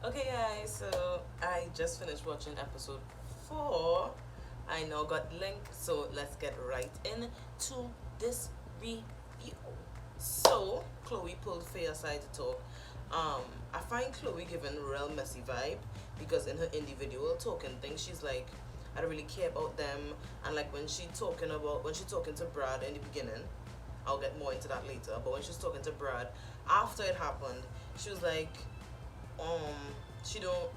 Okay guys, so I just finished watching episode 4. I now got the link, so let's get right into this review. So Chloe pulled Faye aside to talk. I find Chloe giving real messy vibe because in her individual talking thing, she's like, I don't really care about them, and like when she's talking to Brad in the beginning, I'll get more into that later. But when she's talking to Brad after it happened, she was like,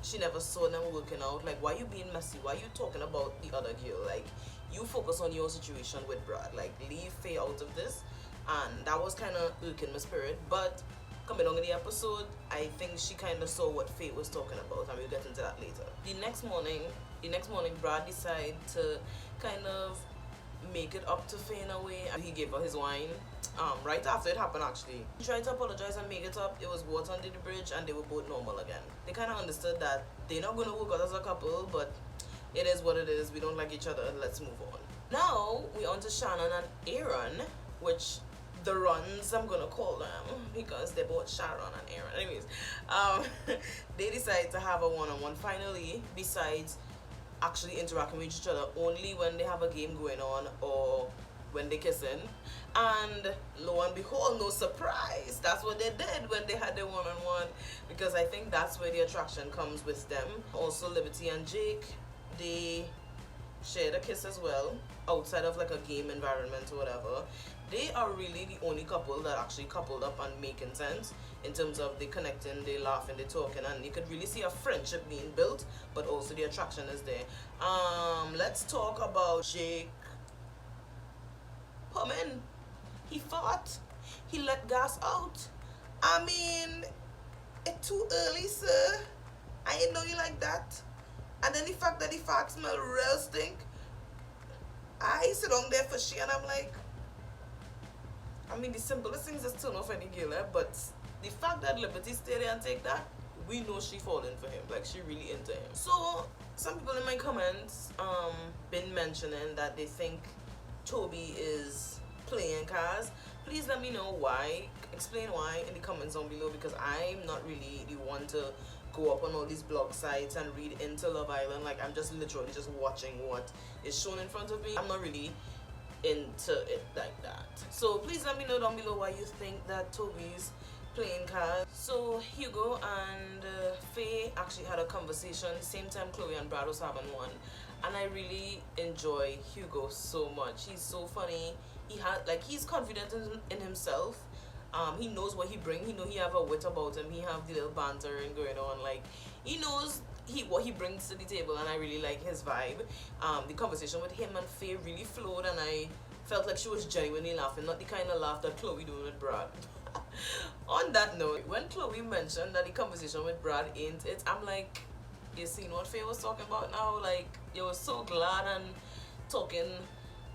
she never saw them working out. Like, why you being messy? Why you talking about the other girl? Like, you focus on your situation with Brad. Like, leave Faye out of this. And that was kind of irking my spirit. But coming on in the episode, I think she kind of saw what Faye was talking about, and we'll get into that later. The next morning, Brad decided to kind of make it up to Faye in a way, and he gave her his wine. Right after it happened, actually, he tried to apologize and make it up. It was water under the bridge, and they were both normal again. They kind of understood that they're not gonna work out as a couple, but it is what it is. We don't like each other. Let's move on. Now we on to Shannon and Aaron, which the runs I'm gonna call them because they're both Sharon and Aaron. Anyways, they decide to have a one-on-one finally. Besides actually interacting with each other only when they have a game going on or when they're kissing. And lo and behold, no surprise, that's what they did when they had their one-on-one, because I think that's where the attraction comes with them. Also, Liberty and Jake, they shared a kiss as well, outside of like a game environment or whatever. They are really the only couple that actually coupled up and making sense in terms of they connecting, they laughing, they talking, and you could really see a friendship being built, but also the attraction is there. Let's talk about Jake. Pullman. He fought. He let gas out. I mean, it's too early, sir. I didn't know you like that. And then the fact that the fart smell real stink. I sit down there for she and I'm like, I mean, the simplest things is turn off any girl, but the fact that Liberty stay there and take that, we know she falling for him. Like, she really into him. So, some people in my comments been mentioning that they think Toby is playing cards. Please let me know why. Explain why in the comments down below, because I'm not really the one to go up on all these blog sites and read into Love Island. Like, I'm just literally just watching what is shown in front of me. I'm not really into it like that. So please let me know down below why you think that Toby's playing cards. So Hugo and Faye actually had a conversation same time Chloe and Brad was having one, and I really enjoy Hugo so much. He's so funny. He's confident in himself. He knows what he brings. He know he have a wit about him. He have the little bantering going on. Like, he knows what he brings to the table, and I really like his vibe. The conversation with him and Faye really flowed, and I felt like she was genuinely laughing, not the kind of laugh that Chloe doing with Brad. On that note, when Chloe mentioned that the conversation with Brad ain't it, I'm like, you seen what Faye was talking about now? Like, you were so glad and talking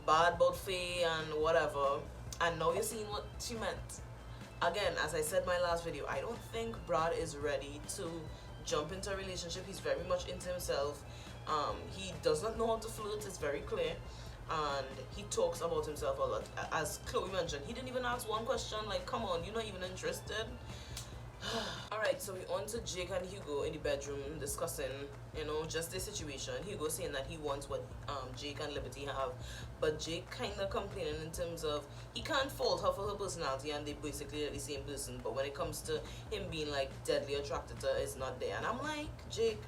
bad about Faye and whatever, and now you're seeing what she meant. Again, as I said in my last video, I don't think Brad is ready to jump into a relationship. He's very much into himself. He does not know how to flirt, it's very clear, and he talks about himself a lot. As Chloe mentioned, he didn't even ask one question, like, come on, you're not even interested. Alright, so we're on to Jake and Hugo in the bedroom discussing, just the situation. Hugo saying that he wants what Jake and Liberty have, but Jake kind of complaining in terms of he can't fault her for her personality and they basically are the same person, but when it comes to him being like deadly attracted to her, it's not there. And I'm like, Jake,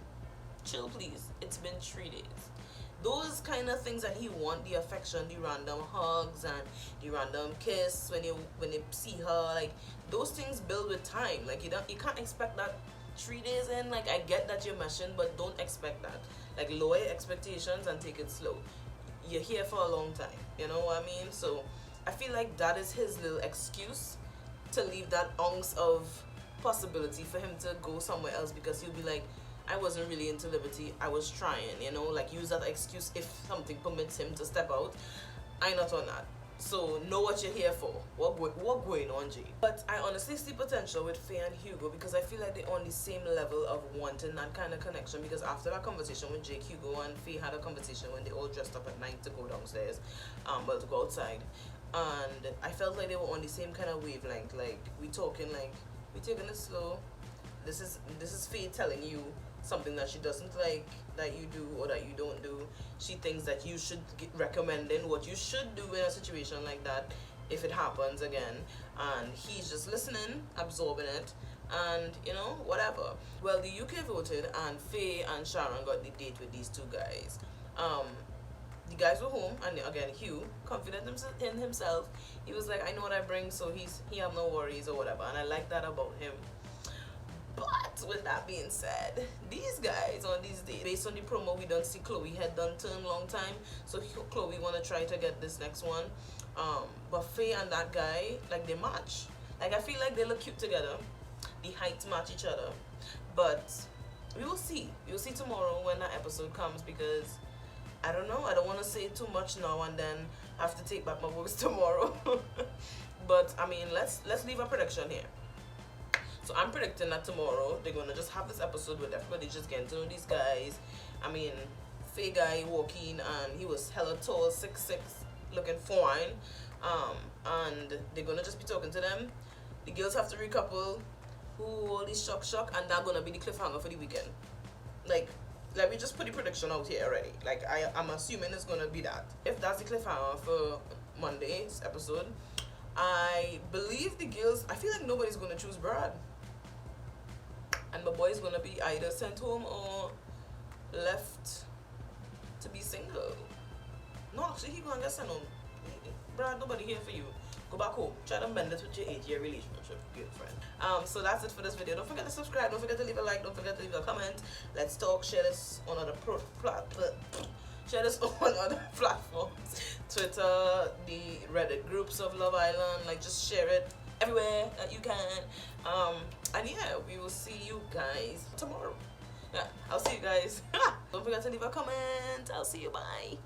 chill please, it's been 3 days. Those kind of things that he want, the affection, the random hugs and the random kiss when you see her, like, those things build with time. Like, you can't expect that 3 days in. Like, I get that you're meshing, but don't expect that. Like, lower your expectations and take it slow. You're here for a long time, you know what I mean? So I feel like that is his little excuse to leave that ounce of possibility for him to go somewhere else, because he'll be like, I wasn't really into Liberty, I was trying, like, use that excuse if something permits him to step out. I'm not on that. So know what you're here for. What going on, Jay? But I honestly see potential with Faye and Hugo, because I feel like they're on the same level of wanting that kind of connection. Because after that conversation with Jake, Hugo and Faye had a conversation when they all dressed up at night to go downstairs, to go outside, and I felt like they were on the same kind of wavelength. Like, we talking, like, we taking it slow. this is Faye telling you something that she doesn't like that you do or that you don't do. She thinks that you should recommending what you should do in a situation like that if it happens again, and he's just listening, absorbing it, and you know, whatever. Well, the UK voted, and Faye and Sharon got the date with these two guys. The guys were home, and again, Hugh, confident in himself, he was like, I know what I bring, so he have no worries or whatever, and I like that about him. But with that being said, these guys on these days, based on the promo, we don't see Chloe had done turn long time, so Chloe want to try to get this next one. But Faye and that guy, like, they match. Like, I feel like they look cute together. The heights match each other. But we will see. We will see tomorrow when that episode comes, because I don't know. I don't want to say too much now and then have to take back my words tomorrow. But I mean, let's leave a prediction here. So I'm predicting that tomorrow they're gonna just have this episode with everybody just getting to know these guys. I mean, Faye guy walking, and he was hella tall, 6'6", looking fine. And they're gonna just be talking to them. The girls have to recouple. Who all these shock, and that's gonna be the cliffhanger for the weekend. Like we just put the prediction out here already. Like I'm assuming it's gonna be that. If that's the cliffhanger for Monday's episode, I believe the girls, I feel like nobody's gonna choose Brad, and my boy's gonna be either sent home or left to be single. No, actually, he gonna get sent home. Brad, nobody here for you. Go back home. Try to mend it with your 8-year relationship, girlfriend. So that's it for this video. Don't forget to subscribe. Don't forget to leave a like. Don't forget to leave a comment. Let's talk. Share this on other share this on other platforms. Twitter, the Reddit groups of Love Island. Like, just share it everywhere that you can. And yeah, we will see you guys tomorrow. Yeah, I'll see you guys. Don't forget to leave a comment. I'll see you. Bye.